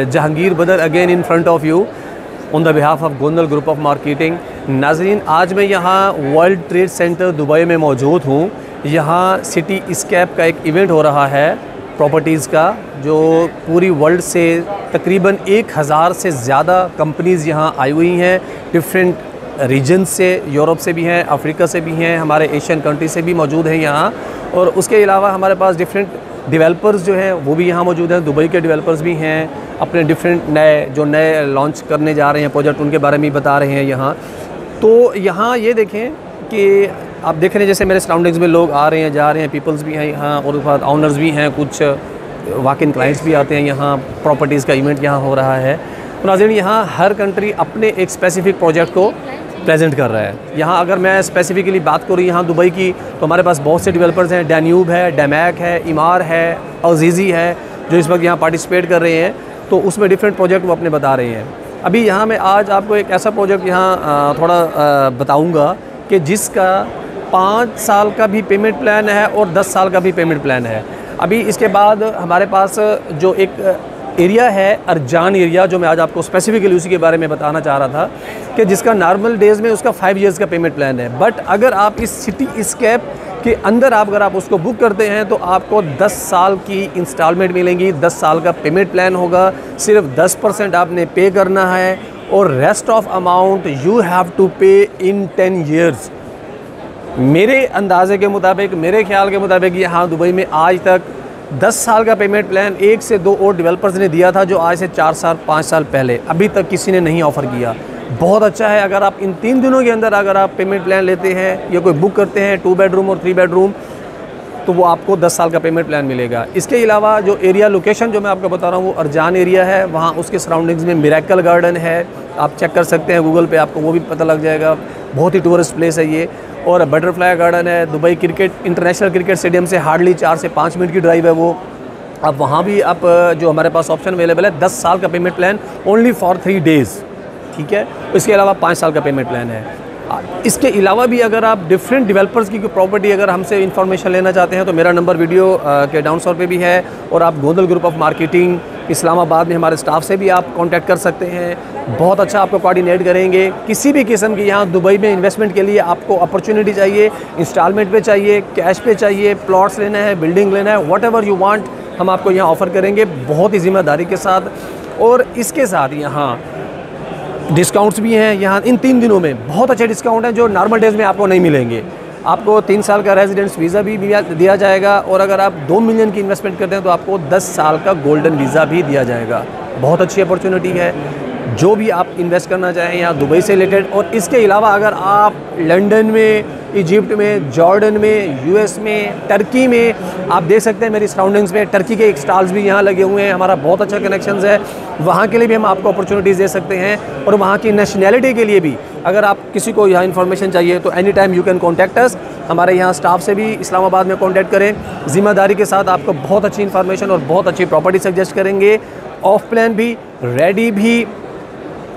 जहांगीर बदर again in front of you on the behalf of Gondal group of marketing. नाज़रीन, आज मैं यहाँ वर्ल्ड ट्रेड सेंटर दुबई में मौजूद हूँ। यहाँ सिटी स्कैप का एक इवेंट हो रहा है प्रॉपर्टीज़ का, जो पूरी वर्ल्ड से तकरीबन 1000 से ज़्यादा कंपनीज़ यहाँ आई हुई हैं। डिफरेंट रीजन से, यूरोप से भी हैं, अफ्रीका से भी हैं, हमारे एशियन कंट्री से भी मौजूद हैं यहाँ। और उसके अलावा हमारे पास डिफरेंट डेवलपर्स जो हैं वो भी यहाँ मौजूद हैं। दुबई के डेवलपर्स भी हैं, अपने डिफरेंट नए लॉन्च करने जा रहे हैं प्रोजेक्ट, उनके बारे में भी बता रहे हैं यहाँ। तो यहाँ ये देखें कि आप देख रहे हैं जैसे मेरे सराउंडिंग्स में लोग आ रहे हैं, जा रहे हैं, पीपल्स भी हैं यहाँ, और उसके बाद ऑनर्स भी हैं, कुछ वॉक-इन क्लाइंट्स भी आते हैं यहाँ। प्रॉपर्टीज़ का इवेंट यहाँ हो रहा है। तो नाज़रीन, यहाँ हर कंट्री अपने एक स्पेसिफिक प्रोजेक्ट को प्रेजेंट कर रहा है। यहाँ अगर मैं स्पेसिफिकली बात करूँ यहाँ दुबई की, तो हमारे पास बहुत से डेवलपर्स हैं। डैन्यूब है, डैमैक है, इमार है, अजीज़ी है, जो इस वक्त यहाँ पार्टिसिपेट कर रहे हैं। तो उसमें डिफरेंट प्रोजेक्ट वो अपने बता रहे हैं। अभी यहाँ मैं आज आपको एक ऐसा प्रोजेक्ट यहाँ थोड़ा बताऊँगा कि जिसका 5 साल का भी पेमेंट प्लान है और 10 साल का भी पेमेंट प्लान है। अभी इसके बाद हमारे पास जो एक एरिया है अरजान एरिया, जो मैं आज आपको स्पेसिफिकली उसी के बारे में बताना चाह रहा था, कि जिसका नॉर्मल डेज़ में उसका 5 इयर्स का पेमेंट प्लान है। बट अगर आप इस सिटी स्कैप के अंदर अगर आप उसको बुक करते हैं तो आपको 10 साल की इंस्टॉलमेंट मिलेंगी, 10 साल का पेमेंट प्लान होगा। सिर्फ 10% आपने पे करना है और rest of amount you have to pay in 10 years. मेरे अंदाजे के मुताबिक, मेरे ख्याल के मुताबिक, यहाँ दुबई में आज तक 10 साल का पेमेंट प्लान 1 से 2 और डेवलपर्स ने दिया था, जो आज से 4 साल 5 साल पहले, अभी तक किसी ने नहीं ऑफ़र किया। बहुत अच्छा है अगर आप इन 3 दिनों के अंदर अगर आप पेमेंट प्लान लेते हैं या कोई बुक करते हैं 2 बेडरूम और 3 बेडरूम, तो वो आपको 10 साल का पेमेंट प्लान मिलेगा। इसके अलावा जो एरिया लोकेशन जो मैं आपको बता रहा हूँ वो अरजान एरिया है। वहाँ उसके सराउंडिंग्स में मिरेकल गार्डन है, आप चेक कर सकते हैं गूगल पे, आपको वो भी पता लग जाएगा। बहुत ही टूरिस्ट प्लेस है ये। और बटरफ्लाई गार्डन है। दुबई इंटरनेशनल क्रिकेट स्टेडियम से हार्डली 4 से 5 मिनट की ड्राइव है वो। अब वहाँ भी आप जो हमारे पास ऑप्शन अवेलेबल है 10 साल का payment plan only for 3 days, ठीक है। इसके अलावा 5 साल का पेमेंट प्लान है। इसके अलावा भी अगर आप डिफरेंट डेवलपर्स की प्रॉपर्टी अगर हमसे इंफॉर्मेशन लेना चाहते हैं तो मेरा नंबर वीडियो के डाउन स्टोर पे भी है, और आप Gondal group of marketing Islamabad में हमारे स्टाफ से भी आप कांटेक्ट कर सकते हैं। बहुत अच्छा आपको कोऑर्डिनेट करेंगे। किसी भी किस्म की यहाँ दुबई में इन्वेस्टमेंट के लिए आपको अपॉर्चुनिटी चाहिए, इंस्टॉलमेंट पे चाहिए, कैश पे चाहिए, प्लॉट्स लेना है, बिल्डिंग लेना है, व्हाटएवर यू वांट, हम आपको यहाँ ऑफ़र करेंगे बहुत ही ज़िम्मेदारी के साथ। और इसके साथ यहाँ डिस्काउंट्स भी हैं। यहाँ इन 3 दिनों में बहुत अच्छे डिस्काउंट हैं जो नॉर्मल डेज़ में आपको नहीं मिलेंगे। आपको 3 साल का रेजिडेंस वीज़ा भी दिया जाएगा, और अगर आप 2 मिलियन की इन्वेस्टमेंट करते हैं तो आपको 10 साल का गोल्डन वीज़ा भी दिया जाएगा। बहुत अच्छी अपॉर्चुनिटी है जो भी आप इन्वेस्ट करना चाहें यहाँ दुबई से रिलेटेड। और इसके अलावा अगर आप लंदन में, इजिप्ट में, जॉर्डन में, यूएस में, टर्की में, आप देख सकते हैं मेरी सराउंडिंग्स में टर्की के एक स्टॉल्स भी यहाँ लगे हुए हैं। हमारा बहुत अच्छा कनेक्शंस है, वहाँ के लिए भी हम आपको अपॉर्चुनिटीज़ दे सकते हैं। और वहाँ की नेशनैलिटी के लिए भी अगर आप किसी को यहाँ इन्फॉर्मेशन चाहिए तो any time you can contact us. हमारे यहाँ स्टाफ से भी इस्लामाबाद में कॉन्टैक्ट करें, ज़िम्मेदारी के साथ आपको बहुत अच्छी इन्फॉर्मेशन और बहुत अच्छी प्रॉपर्टी सजेस्ट करेंगे। ऑफ प्लान भी, रेडी भी,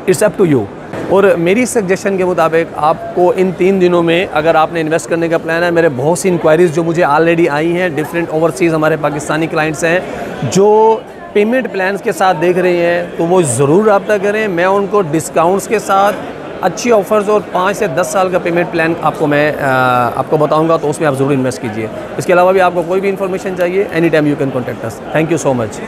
इट्स अप टू यू। और मेरी सजेशन के मुताबिक आपको इन 3 दिनों में अगर आपने इन्वेस्ट करने का प्लान है, मेरे बहुत सी इंक्वायरीज़ जो मुझे ऑलरेडी आई हैं, डिफरेंट ओवरसीज़ हमारे पाकिस्तानी क्लाइंट्स हैं जो पेमेंट प्लान्स के साथ देख रहे हैं, तो वो ज़रूर रब्ता करें। मैं उनको डिस्काउंट्स के साथ अच्छी ऑफ़र्स और 5 से 10 साल का पेमेंट प्लान आपको बताऊंगा, तो उसमें आप ज़रूर इन्वेस्ट कीजिए। इसके अलावा भी आपको कोई भी इन्फॉर्मेशन चाहिए, any time you can contact us. Thank you so much.